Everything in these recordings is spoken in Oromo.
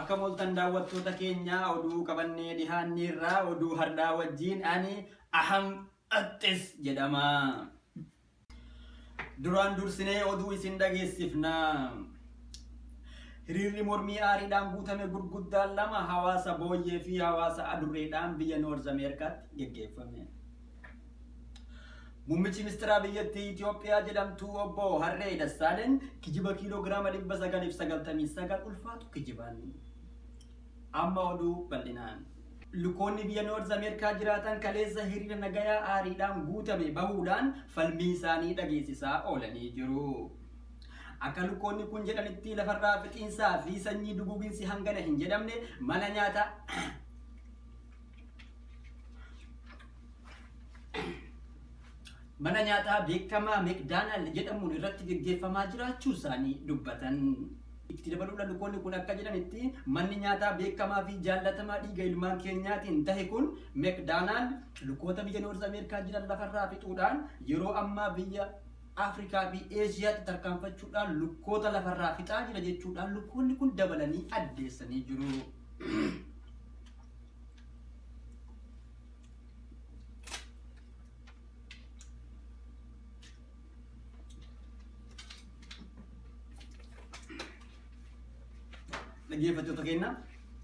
Akka moltan daawwattoota keenya oduu qabannee dhihaanneerraa oduu har'aa wajjin ani aham attis jedhama. Duraan dursinee oduu isin dhageessifna. Hiriirri mormii aariidhaan guutame gurguddaan lama hawaasa booyyee fi hawaasa adurreedhaan biyya Noorz Ameerikaatti geggeeffame. Muummichi ministeera biyyattii Itoophiyaa jedhamtu obbo Harree Dassaaleny kijiba kiiloogiraama 999 ulfaatu kijiban. Amma oduu bal'inaan. Lukoonni biyya Noorz Ameerikaa jiraatan kaleessa hiriira nagayaa aariidhaan guutame bahuudhaan falmii isaanii dhageessisaa oolanii jiru. Akka lukoonni kun jedhanitti lafarraa fixiinsaa fi sanyii duguuginsi hangana hin jedhamne mana nyaataa beekamaa McDonald jedhamuun irratti geggeeffamaa jiraachuu isaanii dubbatan. Itti dabaluudhaan lukoonni kun akka jedhanitti manni nyaataa beekamaa fi jaallatamaa dhiiga ilmaan keenyaatiin tahe kun McDonald lukoota biyya Noorz Ameerikaa jiran lafarraa fixuudhaan yeroo ammaa biyya Afrikaa fi Eeshiyaatti tarkaanfachuudhaan lukoota lafarraa fixaa jira jechuudhaan lukoonni kun dabalanii addeessanii jiru. Dhaggeeffattoota keenya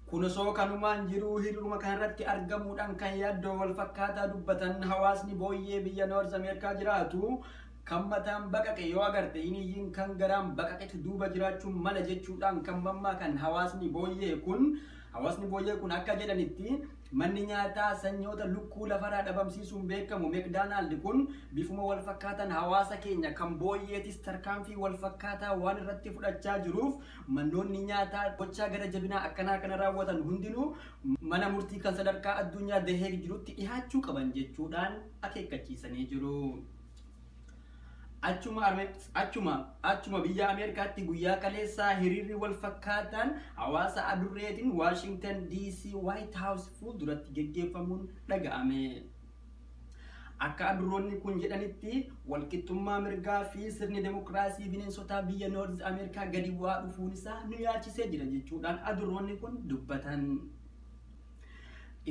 kun osoo kanumaan jiru hiriiruma kanarratti argamuudhaan kan yaaddoo wal fakkaataa dubbatan hawaasni booyyee biyya Noorz Ameerikaa jiraatu kan mataan baqaqe yoo agarte iniyyii kan garaan baqaqetu duuba jiraachuun mala jechuudhaan kan mammaakan hawaasni booyyee kun akka jedhanitti manni nyaataa sanyoota lukkuu lafarraa dhabamsiisuun beekamu McDonald kun bifuma wal fakkaatan hawaasa keenya kan booyyeetis tarkaanfii wal fakkaataa waan irratti fudhachaa jiruuf mannoonni nyaataa gochaa gara jabinaa akkanaa kana raawwatan hundinuu mana murtii kan sadarkaa addunyaa The Hague jirutti dhihaachuu qaban jechuudhaan akeekkachiisanii jiru. Achuma biyya Ameerikaatti guyyaa kaleessaa hiriirri wal fakkaataan hawaasa adurreetiin Washington DC White House fuulduratti geggeeffamuun dhaga'ame. Akka adurroonni kun jedhanitti walqixxummaa mirgaa fi sirni demokiraasii bineensotaa biyya Noorz Ameerikaa gadi bu'aa dhufuun isaa nu yaachisee jira jechuudhaan adurroonni kun dubbatan.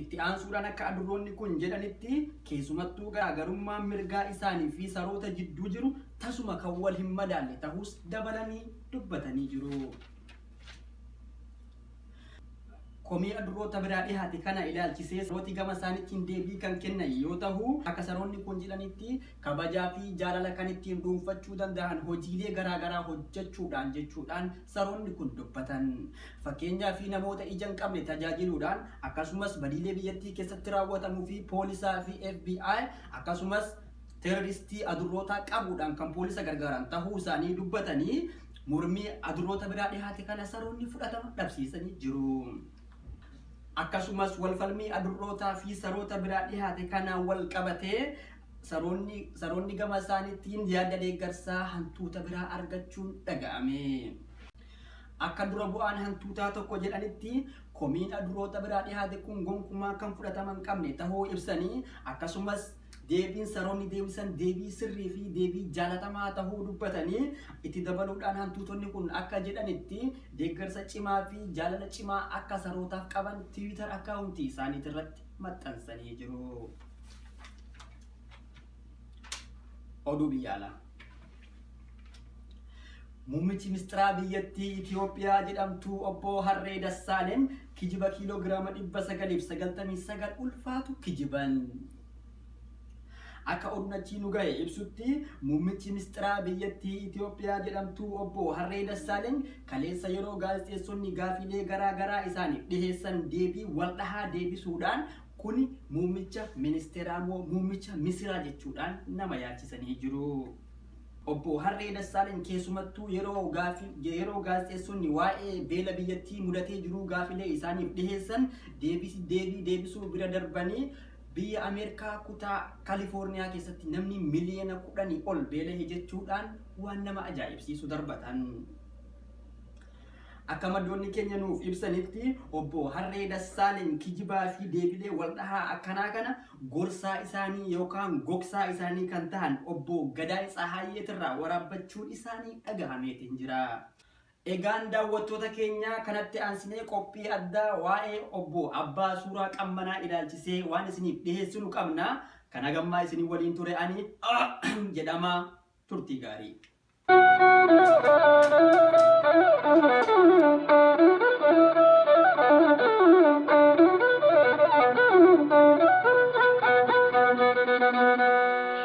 Itti aansuudhaan akka adurroonni kun jedhanitti keessumattuu garaagarummaan mirgaa isaanii fi saroota jidduu jiru tasuma kan wal hin madaalle ta'us dabalanii dubbatanii jiru. Komii adurroota biraa dhihaate kana ilaalchisee sarooti gama isaaniitiin deebii kan kennan yoo ta'u akka saroonni kun jedhanitti kabajaa fi jaalala kan ittiin dhuunfachuu danda'an hojiilee garaagaraa hojjechuudhaan jechuudhaan saroonni kun dubbatan. Fakkeenyaa fi namoota ija hin qabne tajaajiluudhaan akkasumas badiilee biyyattii keessatti raawwatamuu fi poolisaa fi FBI akkasumas teeroristii adurroota qabuudhaan kan poolisa gargaaran ta'uu isaanii dubbatanii mormii adurroota biraa dhihaate kana saroonni fudhatama dhabsiisanii jiru. Akkasumas walfalmii adurrootaa fi saroota biraa dhihaate kanaan wal qabatee saroonni gama isaaniitiin yaada deeggarsaa hantuuta biraa argachuun dhaga'ame. Akka dura bu'aan hantuutaa tokko jedhanitti komiin adurroota biraa dhihaate kun gonkumaa kan fudhatama hin qabne ta'uu ibsanii akkasumas deebiin saroonni deebisan deebii sirrii fi deebii jaalatamaa ta'uu dubbatanii itti dabaluudhaan hantuutonni kun akka jedhanitti deeggarsa cimaa fi jaalala cimaa akka sarootaaf qaban Twitter akkaawuntii isaaniitii irratti maxxansanii jiru. Oduu biyya alaa. Muummichi ministeera biyyattii Itoophiyaa jedhamtu obbo Harree Dassaaleny kijiba kiiloogiraama 999 ulfaatu kijiban. Akka oduun achii nu ga'e ibsutti muummichi ministeera biyyattii Itoophiyaa jedhamtu obbo Harree Dassaaleny kaleessa yeroo gaazexeessonni gaafilee garaagaraa isaaniif dhiheessan deebii wal dhahaa deebisuudhaan kun muummicha ministeeraa moo muummicha misiraa jechuudhaan nama yaachisanii jiru. Obbo Harree Dassaaleny keessumattuu yeroo gaazexeessonni waa'ee beela biyyattii mudatee jiru gaafilee isaaniif dhiheessan deebisuu bira darbanii biyya Ameerikaa kutaa Kaalifoorniyaa keessatti namni miliyoona 10 ol beela'e jechuudhaan waan nama ajaa'ibsiisu darbatan. Akka maddoonni keenya nuuf ibsanitti obbo Harree Dassaaleny kijibaa fi deebilee wal dhahaa akkanaa kana gorsaa isaanii yookaan gogsaa isaanii kan ta'an obbo Gadaa Tsahaayeetirraa waraabbachuun isaanii dhagahameetiin jira. Egaan daawwattoota keenya kanatti aansinee qophii addaa waa'ee obbo Abbaa Suuraa Qammanaa ilaalchisee waan isiniif dhiyeessinu qabna. Kana gammaa isinii waliin ture ani jedhama. Turtii gaarii.